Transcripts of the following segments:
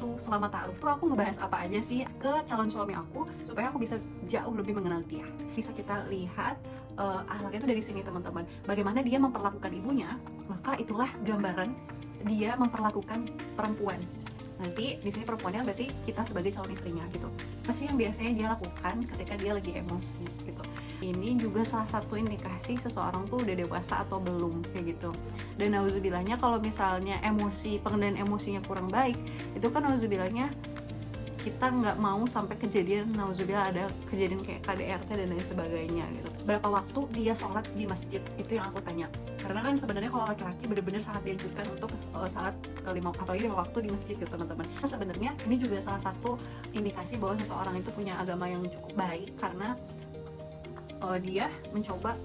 waktu selama ta'aruf tuh aku ngebahas apa aja sih ke calon suami aku supaya aku bisa jauh lebih mengenal dia. Bisa kita lihat akhlak itu dari sini teman-teman. Bagaimana dia memperlakukan ibunya, maka itulah gambaran dia memperlakukan perempuan. Nanti di sini perempuannya berarti kita sebagai calon istrinya gitu. Apa sih yang biasanya dia lakukan ketika dia lagi emosi gitu. Ini juga salah satu indikasi seseorang tuh udah dewasa atau belum kayak gitu. Dan nauzubillahnya kalau misalnya pengendalian emosinya kurang baik, itu kan nauzubillahnya kita nggak mau sampai kejadian nauzubillah ada kejadian kayak KDRT dan lain sebagainya gitu. Berapa waktu dia sholat di masjid, itu yang aku tanya. Karena kan sebenarnya kalau laki-laki benar-benar sangat dianjurkan untuk sholat apalagi 5 waktu di masjid gitu teman-teman. Nah, sebenarnya ini juga salah satu indikasi bahwa seseorang itu punya agama yang cukup baik karena dia mencoba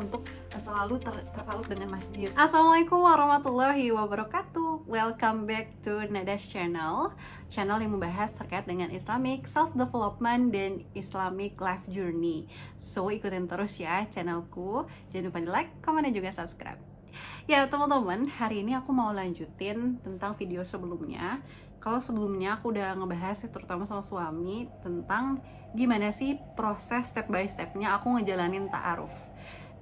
untuk selalu terpaut dengan masjid. Assalamualaikum warahmatullahi wabarakatuh. Welcome back to Nadas channel yang membahas terkait dengan Islamic self development dan Islamic life journey. So ikutin terus ya channelku. Jangan lupa di like, komen, dan juga subscribe. Ya teman-teman, hari ini aku mau lanjutin tentang video sebelumnya. Kalau sebelumnya aku udah ngebahas terutama sama suami tentang gimana sih proses step by stepnya aku ngejalanin ta'aruf.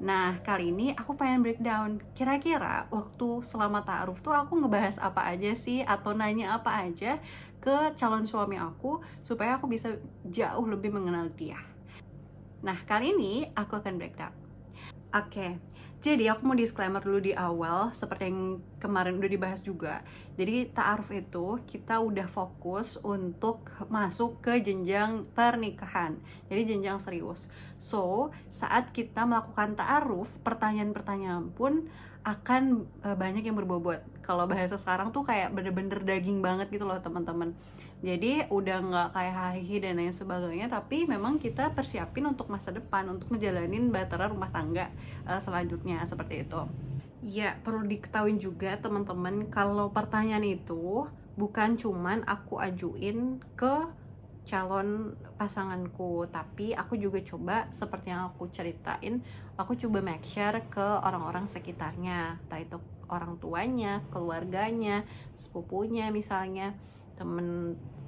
Nah kali ini aku pengen breakdown kira-kira waktu selama ta'aruf tuh aku ngebahas apa aja sih atau nanya apa aja ke calon suami aku supaya aku bisa jauh lebih mengenal dia. Nah kali ini aku akan breakdown. Oke, jadi aku mau disclaimer dulu di awal, seperti yang kemarin udah dibahas juga. Jadi ta'aruf itu kita udah fokus untuk masuk ke jenjang pernikahan, jadi jenjang serius. So, saat kita melakukan ta'aruf, pertanyaan-pertanyaan pun akan banyak yang berbobot. Kalau bahasa sekarang tuh kayak bener-bener daging banget gitu loh teman-teman. Jadi udah nggak kayak hahihi dan lain sebagainya, tapi memang kita persiapin untuk masa depan, untuk ngejalanin bahtera rumah tangga selanjutnya seperti itu. Ya, perlu diketahui juga teman-teman, kalau pertanyaan itu bukan cuman aku ajuin ke calon pasanganku, tapi aku juga coba seperti yang aku ceritain, aku coba make sure ke orang-orang sekitarnya, entah itu orang tuanya, keluarganya, sepupunya misalnya,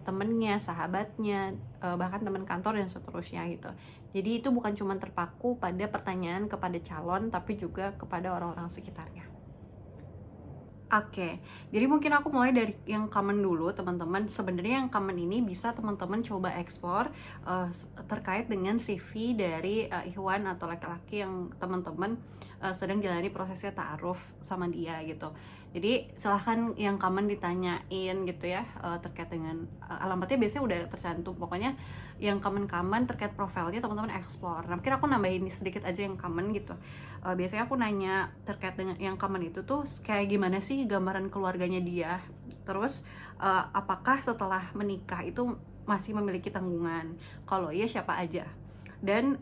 temennya, sahabatnya, bahkan teman kantor dan seterusnya gitu. Jadi itu bukan cuma terpaku pada pertanyaan kepada calon, tapi juga kepada orang-orang sekitarnya. Oke, jadi mungkin aku mulai dari yang common dulu teman-teman. Sebenarnya yang common ini bisa teman-teman coba explore terkait dengan CV dari ikhwan atau laki-laki yang teman-teman sedang jalani prosesnya ta'aruf sama dia gitu. Jadi silahkan yang common ditanyain gitu ya, terkait dengan alamatnya biasanya udah tercantum. Pokoknya yang common terkait profilnya teman-teman explore. Nah, mungkin aku nambahin sedikit aja yang common gitu. Biasanya aku nanya terkait dengan yang common itu tuh kayak gimana sih gambaran keluarganya dia. Terus apakah setelah menikah itu masih memiliki tanggungan? Kalau iya siapa aja? Dan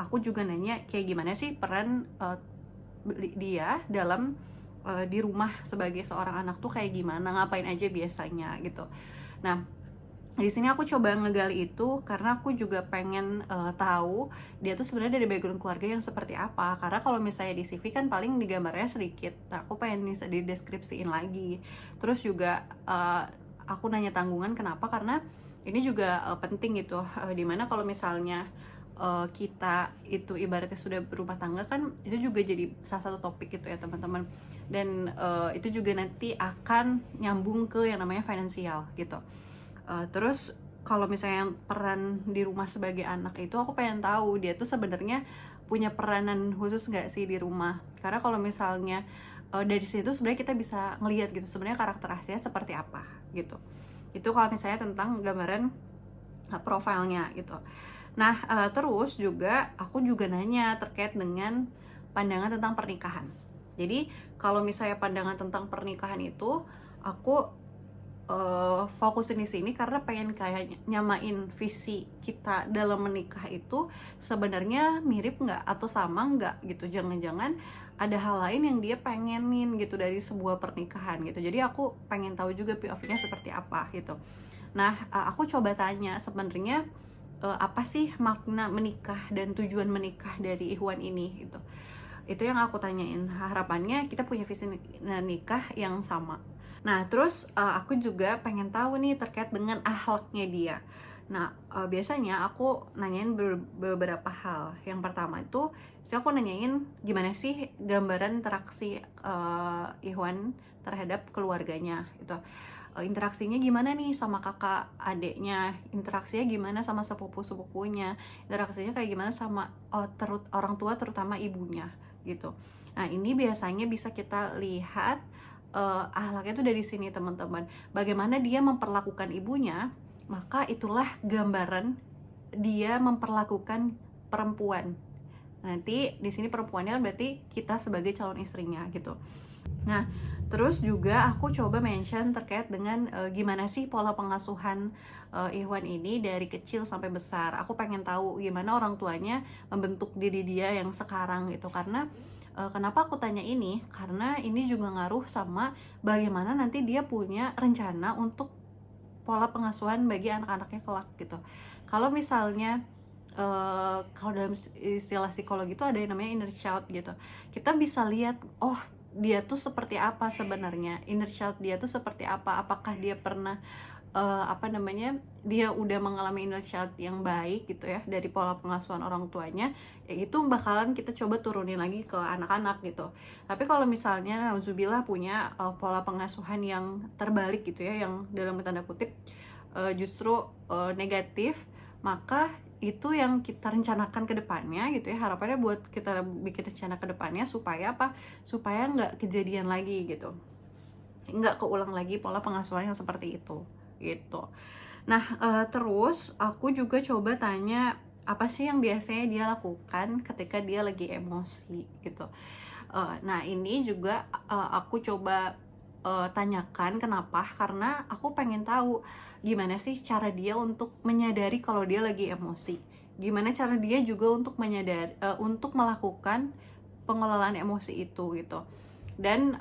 aku juga nanya kayak gimana sih peran dia dalam di rumah sebagai seorang anak tuh kayak gimana, ngapain aja biasanya gitu. Nah, di sini aku coba ngegali itu karena aku juga pengen tahu dia tuh sebenarnya dari background keluarga yang seperti apa. Karena kalau misalnya di CV kan paling digambarnya sedikit. Nah, aku pengen bisa dideskripsiin lagi. Terus juga aku nanya tanggungan kenapa? Karena ini juga penting gitu. Dimana kalau misalnya kita itu ibaratnya sudah berumah tangga kan itu juga jadi salah satu topik gitu ya teman-teman. Dan itu juga nanti akan nyambung ke yang namanya finansial gitu. Terus kalau misalnya peran di rumah sebagai anak itu aku pengen tahu dia tuh sebenarnya punya peranan khusus nggak sih di rumah. Karena kalau misalnya dari situ sebenarnya kita bisa ngelihat gitu sebenarnya karakter aslinya seperti apa gitu. Itu kalau misalnya tentang gambaran profilnya gitu. Nah terus juga aku juga nanya terkait dengan pandangan tentang pernikahan. Jadi kalau misalnya pandangan tentang pernikahan itu aku fokusin di sini karena pengen kayak nyamain visi kita dalam menikah itu sebenarnya mirip nggak atau sama nggak gitu. Jangan-jangan ada hal lain yang dia pengenin gitu dari sebuah pernikahan gitu. Jadi aku pengen tahu juga POV-nya seperti apa gitu. Nah aku coba tanya sebenarnya apa sih makna menikah dan tujuan menikah dari Ikhwan ini gitu. Itu yang aku tanyain, harapannya kita punya visi nikah yang sama. Nah, terus aku juga pengen tahu nih terkait dengan akhlaknya dia. Nah, biasanya aku nanyain beberapa hal. Yang pertama itu, aku nanyain gimana sih gambaran interaksi Ikhwan terhadap keluarganya gitu. Interaksinya gimana nih sama kakak adeknya, interaksinya gimana sama sepupu-sepupunya, interaksinya kayak gimana sama orang tua terutama ibunya gitu. Nah, ini biasanya bisa kita lihat akhlaknya itu dari sini teman-teman. Bagaimana dia memperlakukan ibunya, maka itulah gambaran dia memperlakukan perempuan. Nanti di sini perempuannya berarti kita sebagai calon istrinya gitu. Nah, terus juga aku coba mention terkait dengan gimana sih pola pengasuhan Ikhwan ini dari kecil sampai besar. Aku pengen tahu gimana orang tuanya membentuk diri dia yang sekarang gitu. Karena kenapa aku tanya ini? Karena ini juga ngaruh sama bagaimana nanti dia punya rencana untuk pola pengasuhan bagi anak-anaknya kelak gitu. Kalau misalnya kalau dalam istilah psikologi itu ada yang namanya inner child gitu. Kita bisa lihat, oh dia tuh seperti apa sebenarnya, inner child dia tuh seperti apa, apakah dia pernah dia udah mengalami inner child yang baik gitu ya dari pola pengasuhan orang tuanya, ya itu bakalan kita coba turunin lagi ke anak-anak gitu. Tapi kalau misalnya nauzubillah punya pola pengasuhan yang terbalik gitu ya, yang dalam tanda kutip justru negatif, maka itu yang kita rencanakan ke depannya gitu ya, harapannya buat kita bikin rencana ke depannya supaya apa? Supaya nggak kejadian lagi gitu, nggak keulang lagi pola pengasuhan yang seperti itu gitu. Nah, terus aku juga coba tanya apa sih yang biasanya dia lakukan ketika dia lagi emosi gitu. Nah, ini juga aku coba tanyakan kenapa, karena aku pengen tahu gimana sih cara dia untuk menyadari kalau dia lagi emosi, gimana cara dia juga untuk menyadari untuk melakukan pengelolaan emosi itu gitu, dan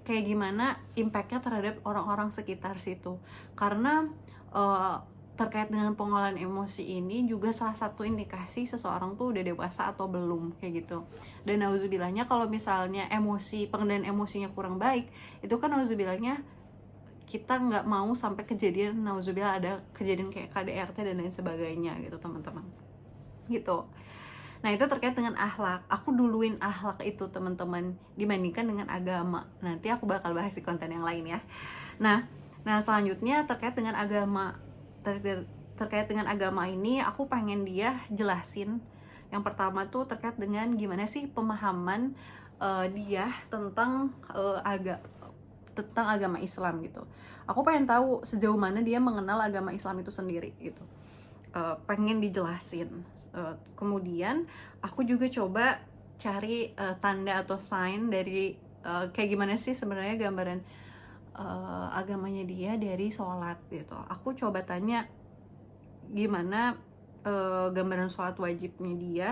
kayak gimana impactnya terhadap orang-orang sekitar situ. Karena terkait dengan pengelolaan emosi ini juga salah satu indikasi seseorang tuh udah dewasa atau belum kayak gitu. Dan nauzubillahnya kalau misalnya pengendalian emosinya kurang baik, itu kan nauzubillahnya kita nggak mau sampai kejadian, nauzubillah ada kejadian kayak KDRT dan lain sebagainya gitu teman-teman gitu. Nah, itu terkait dengan akhlak. Aku duluin akhlak itu teman-teman dibandingkan dengan agama. Nanti aku bakal bahas di konten yang lain ya. Nah selanjutnya terkait dengan agama. Terkait dengan agama ini aku pengen dia jelasin. Yang pertama tuh terkait dengan gimana sih pemahaman dia tentang tentang agama Islam gitu. Aku pengen tahu sejauh mana dia mengenal agama Islam itu sendiri gitu. Pengen dijelasin. Kemudian aku juga coba cari tanda atau sign dari kayak gimana sih sebenarnya gambaran agamanya dia dari sholat gitu. Aku coba tanya gimana gambaran sholat wajibnya dia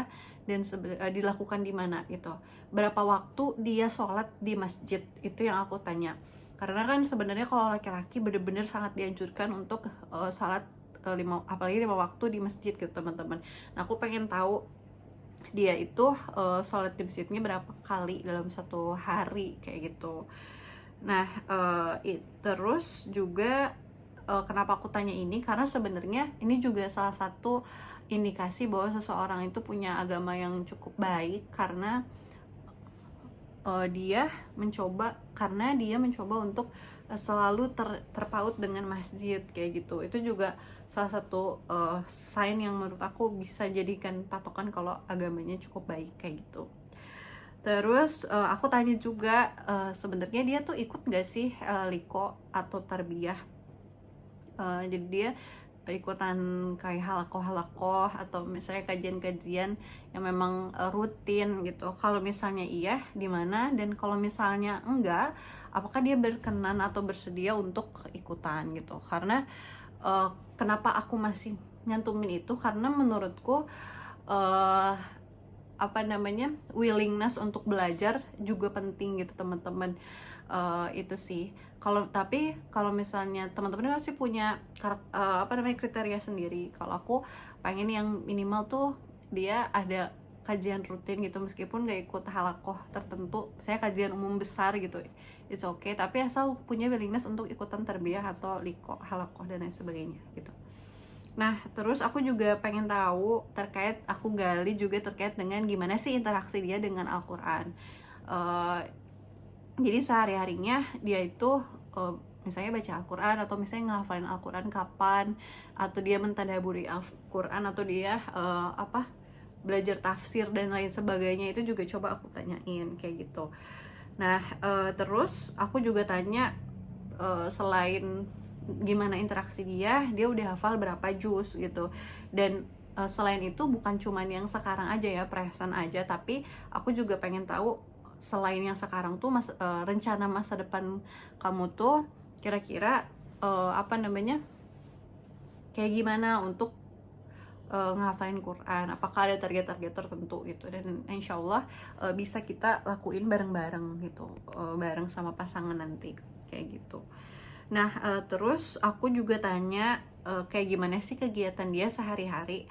dan dilakukan di mana gitu. Berapa waktu dia sholat di masjid, itu yang aku tanya. Karena kan sebenarnya kalau laki-laki bener-bener sangat dianjurkan untuk sholat apalagi 5 waktu di masjid gitu teman-teman. Nah, aku pengen tahu dia itu sholat di masjidnya berapa kali dalam satu hari kayak gitu. Nah, terus juga kenapa aku tanya ini, karena sebenarnya ini juga salah satu indikasi bahwa seseorang itu punya agama yang cukup baik, karena dia mencoba untuk selalu terpaut dengan masjid kayak gitu. Itu juga salah satu sign yang menurut aku bisa jadikan patokan kalau agamanya cukup baik kayak gitu. Terus aku tanya juga sebenarnya dia tuh ikut gak sih liko atau tarbiyah. Jadi dia ikutan kayak halakoh atau misalnya kajian-kajian yang memang rutin gitu. Kalau misalnya iya, di mana? Dan kalau misalnya enggak, apakah dia berkenan atau bersedia untuk ikutan gitu. Karena kenapa aku masih nyantumin itu, karena menurutku willingness untuk belajar juga penting gitu teman-teman. Itu sih. Kalau misalnya teman-teman masih punya kriteria sendiri. Kalau aku pengen yang minimal tuh dia ada kajian rutin gitu, meskipun gak ikut halakoh tertentu, saya kajian umum besar gitu, it's okay, tapi asal punya willingness untuk ikutan tarbiyah atau liko, halakoh dan lain sebagainya gitu. Nah, terus aku juga pengen tahu terkait, aku gali juga terkait dengan gimana sih interaksi dia dengan Al-Quran. Jadi sehari-harinya dia itu misalnya baca Al-Quran, atau misalnya ngehafalin Al-Quran kapan, atau dia mentadaburi Al-Quran, atau dia belajar tafsir dan lain sebagainya, itu juga coba aku tanyain kayak gitu. Nah, terus aku juga tanya selain gimana interaksi dia udah hafal berapa juz gitu. Dan selain itu bukan cuman yang sekarang aja ya, present aja, tapi aku juga pengen tahu selain yang sekarang tuh rencana masa depan kamu tuh kira-kira kayak gimana untuk ngehafalin Quran, apakah ada target-target tertentu gitu. Dan insya Allah bisa kita lakuin bareng-bareng gitu, bareng sama pasangan nanti kayak gitu. Nah, terus aku juga tanya kayak gimana sih kegiatan dia sehari-hari,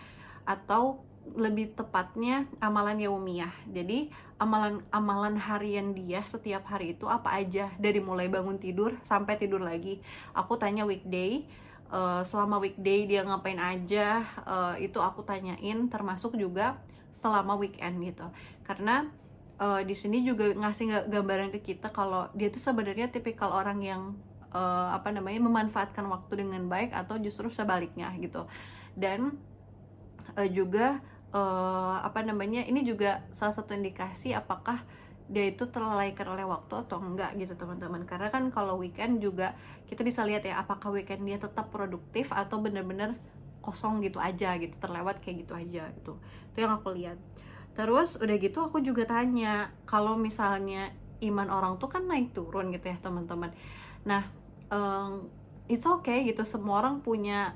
atau lebih tepatnya amalan yaumiyah. Jadi amalan harian dia setiap hari itu apa aja, dari mulai bangun tidur sampai tidur lagi. Aku tanya weekday, selama weekday dia ngapain aja, itu aku tanyain, termasuk juga selama weekend gitu. Karena di sini juga ngasih gambaran ke kita kalau dia tuh sebenarnya tipikal orang yang memanfaatkan waktu dengan baik, atau justru sebaliknya gitu. Dan juga ini juga salah satu indikasi apakah dia itu terlalaikan oleh waktu atau enggak gitu teman-teman. Karena kan kalau weekend juga kita bisa lihat ya, apakah weekend dia tetap produktif atau bener-bener kosong gitu aja gitu, terlewat kayak gitu aja gitu. Itu yang aku lihat. Terus udah gitu aku juga tanya, kalau misalnya iman orang tuh kan naik turun gitu ya teman-teman. Nah, it's okay gitu, semua orang punya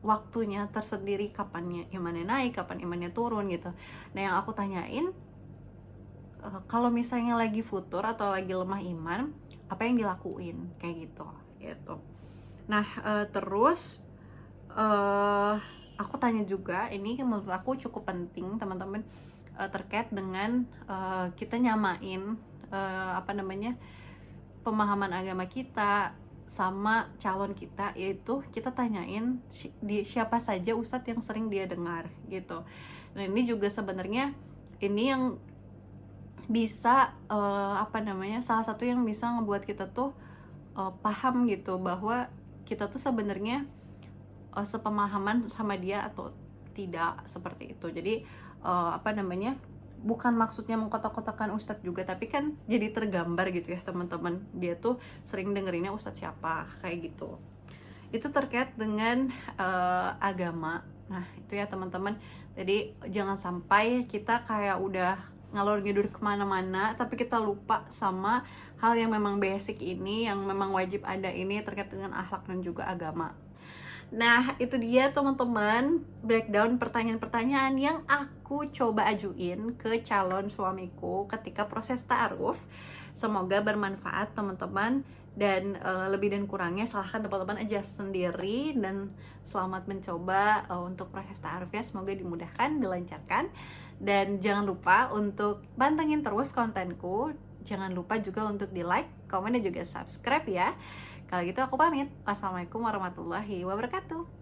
waktunya tersendiri kapannya imannya naik, kapan imannya turun gitu. Nah, yang aku tanyain, kalau misalnya lagi futur atau lagi lemah iman, apa yang dilakuin kayak gitu. Nah, terus aku tanya juga, ini menurut aku cukup penting teman-teman, terkait dengan kita nyamain pemahaman agama kita sama calon kita, yaitu kita tanyain siapa saja ustadz yang sering dia dengar gitu. Nah, ini juga sebenarnya ini yang bisa salah satu yang bisa ngebuat kita tuh paham gitu, bahwa kita tuh sebenarnya sepemahaman sama dia atau tidak, seperti itu. Jadi bukan maksudnya mengkotak-kotakan ustadz juga, tapi kan jadi tergambar gitu ya teman-teman, dia tuh sering dengerinnya ustadz siapa kayak gitu. Itu terkait dengan agama. Nah, itu ya teman-teman. Jadi jangan sampai kita kayak udah ngalor ngidur kemana-mana, tapi kita lupa sama hal yang memang basic ini, yang memang wajib ada ini, terkait dengan akhlak dan juga agama. Nah, itu dia teman-teman, breakdown pertanyaan-pertanyaan yang aku coba ajuin ke calon suamiku ketika proses ta'aruf. Semoga bermanfaat teman-teman, dan lebih dan kurangnya silahkan teman-teman aja sendiri, dan selamat mencoba untuk proses ta'aruf ya. Semoga dimudahkan, dilancarkan, dan jangan lupa untuk pantengin terus kontenku. Jangan lupa juga untuk di like, komen, dan juga subscribe ya. Kalau gitu aku pamit. Wassalamualaikum warahmatullahi wabarakatuh.